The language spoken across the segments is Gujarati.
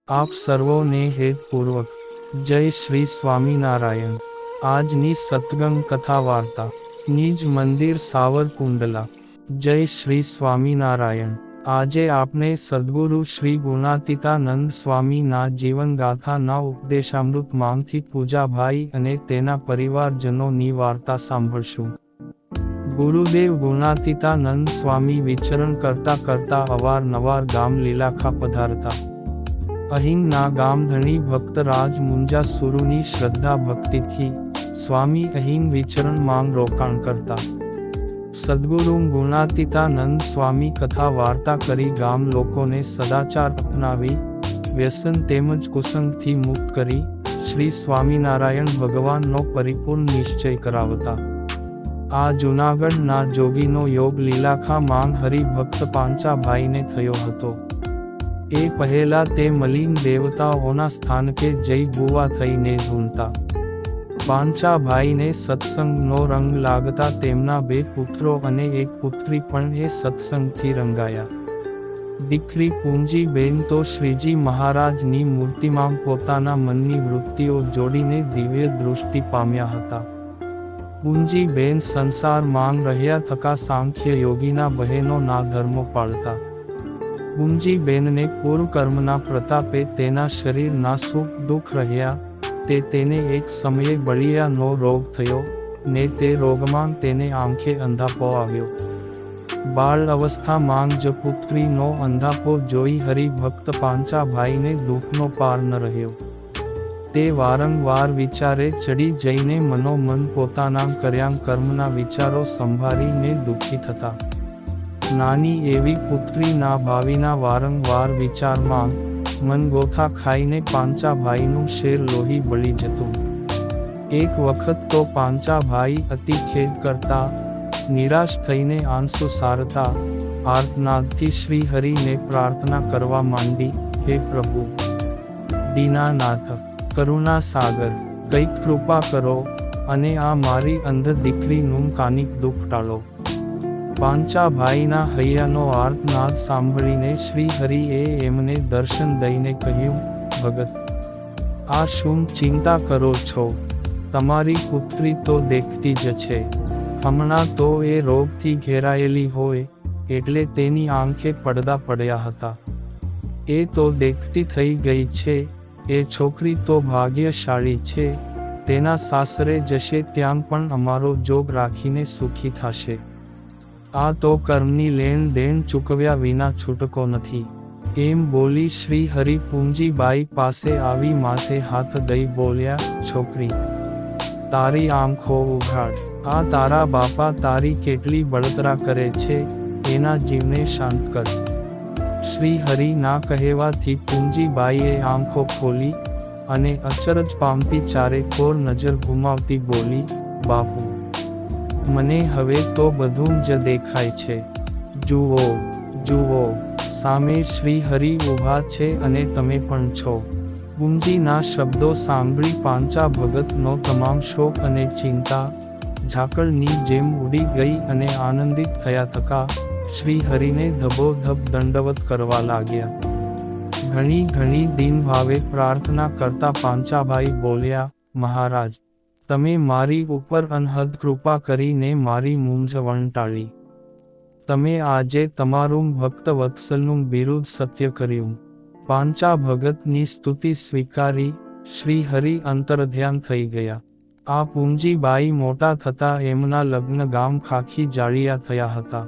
આપ સર્વોને હેતપૂર્વક જય શ્રી સ્વામિનારાયણ। આજની સત્સંગ કથા વાર્તા નિજ મંદિર સાવરકુંડલા। જય શ્રી સ્વામિનારાયણ। આજે આપણે સદ્ગુરુ શ્રી ગુણાતીતાનંદ સ્વામીના જીવનગાથાના ઉપદેશામૃત માંથી પૂજાભાઈ અને તેના પરિવારજનોની વાર્તા સાંભળશું। ગુરુદેવ ગુણાતીતાનંદ સ્વામી વિચરણ કરતા કરતા અવારનવાર ગામ લીલાખા પધારતા। અહીંના ગામધણી ભક્તરાજ મુંજાસુરુની શ્રદ્ધા ભક્તિથી સ્વામી અહીં વિચરણ માંગ રોકાણ કરતા। સદ્ગુરુ ગુણાતીતાનંદ સ્વામી કથા વાર્તા કરી ગામ લોકોને સદાચાર અપનાવી વ્યસન તેમજ કુસંગથી મુક્ત કરી શ્રી સ્વામિનારાયણ ભગવાનનો પરિપૂર્ણ નિશ્ચય કરાવતા। આ જૂનાગઢના જોગીનો યોગ લીલાખા માંગ હરિભક્ત પાંચાભાઈને થયો હતો। એ પહેલા તે મલિન દેવતાઓના સ્થાનકે જઈ ભૂવા થઈને ઝૂમતા। પાંચાભાઈને સત્સંગનો રંગ લાગતા તેમના 2 પુત્રો અને 1 પુત્રી પણ એ સત્સંગથી રંગાયા। દીકરી પૂંજીબેન તો શ્રીજી મહારાજની મૂર્તિમાં પોતાના મનની વૃત્તિઓ જોડીને દિવ્ય દૃષ્ટિ પામ્યા હતા। પૂંજીબેન સંસાર માંગ રહ્યા થકા સાંખ્ય યોગીના બહેનોના ધર્મો પાળતા। પૂંજીબેનને પૂર્વકર્મના પ્રતાપે તેના શરીરના સુખ દુઃખ રહ્યા તે તેને એક સમયે બળિયાનો રોગ થયો ને તે રોગમાં તેને આંખે અંધાપો આવ્યો। બાળ અવસ્થામાં જ પુત્રીનો અંધાપો જોઈ હરિભક્ત પાંચાભાઈને દુઃખનો પાર ન રહ્યો। તે વારંવાર વિચારે ચડી જઈને મનોમન પોતાના કર્યા કર્મના વિચારો સંભાળીને દુઃખી થતા। નાની એવી પુત્રીના ભાવિના વારંવાર વિચારમાં મનગોથા ખાઈને પાંચાભાઈનું શેર લોહી બળી જતું। એક વખત તો પાંચાભાઈ અતિ ખેદ કરતા નિરાશ થઈને આંસુ સારતા આર્તનાદથી શ્રી હરિને પ્રાર્થના કરવા માંડી, હે પ્રભુ દીનાનાથ, કરુણા સાગર, કંઈક કૃપા કરો અને આ મારી અંધ દીકરીનું કાનિક દુઃખ ટાળો। પાંચાભાઈના હૈયાનો આર્તનાદ સાંભળીને શ્રી હરિએ એમને દર્શન દઈને કહ્યું, ભગત, આ શું ચિંતા કરો છો? તમારી પુત્રી તો દેખતી જ છે। હમણાં તો એ રોગથી ઘેરાયેલી હોય એટલે તેની આંખે પડદા પડ્યા હતા। એ તો દેખતી થઈ ગઈ છે। એ છોકરી તો ભાગ્યશાળી છે। તેના સાસરે જશે ત્યાં પણ અમારો જોગ રાખીને સુખી થશે। આ તો કર્મની લેણ દેણ ચૂકવ્યા વિના છૂટકો નથી। એમ બોલી શ્રી હરિ પૂંજીબાઈ પાસે આવી માથે હાથ દઈ બોલ્યા, છોકરી, તારી આંખો ઉઘાડ। આ તારા બાપા તારી કેટલી બળતરા કરે છે, એના જીવને શાંત કર। શ્રી હરિ ના કહેવાથી પૂંજીબાઈએ આંખો ખોલી અને અચરજ પામતી ચારે કોર નજર ઘુમાવતી બોલી, બાપુ, મને હવે તો બધું જ દેખાય છે। જુઓ જુઓ, સામે શ્રી હરિ ઊભા છે અને તમે પણ છો। પૂંજીના શબ્દો સાંભળી પાંચા ભગતનો તમામ શોક અને ચિંતા ઝાકળની જેમ ઉડી ગઈ અને આનંદિત થયા થકા શ્રી હરિને ધબોધબ દંડવત કરવા લાગ્યા। ઘણી ઘણી દિન ભાવે પ્રાર્થના કરતા પાંચાભાઈ બોલ્યા, મહારાજ, તમે મારી ઉપર અનહદ કૃપા કરીને મારી મૂંઝવણ ટાળી। તમે આજે તમારું ભક્ત વત્સલનું બિરુદ સત્ય કર્યું। પાંચા ભગતની સ્તુતિ સ્વીકારી શ્રી હરિ અંતર્ધ્યાન થઈ ગયા। આ પૂંજીબાઈ મોટા થતા એમના લગ્ન ગામ ખાખી જાળિયા થયા હતા।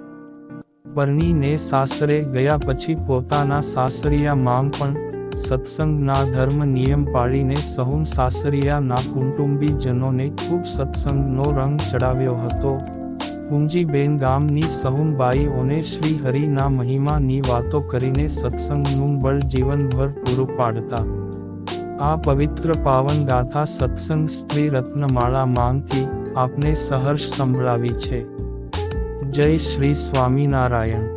પરણીને સાસરે ગયા પછી પોતાના સાસરિયા માંગ પણ સત્સંગના ધર્મ નિયમ પાળીને સહું સાસરિયાના કુટુંબીજનોને ખૂબ સત્સંગનો રંગ ચડાવ્યો હતો। પૂંજીબેન ગામની સહું બાઈઓને શ્રી હરિના મહિમાની વાતો કરીને સત્સંગનું બળ જીવનભર પૂરું પાડતા। આ પવિત્ર પાવન ગાથા સત્સંગ સ્ત્રી રત્નમાળા માંગથી આપને સહર્ષ સંભળાવી છે। જય શ્રી સ્વામિનારાયણ।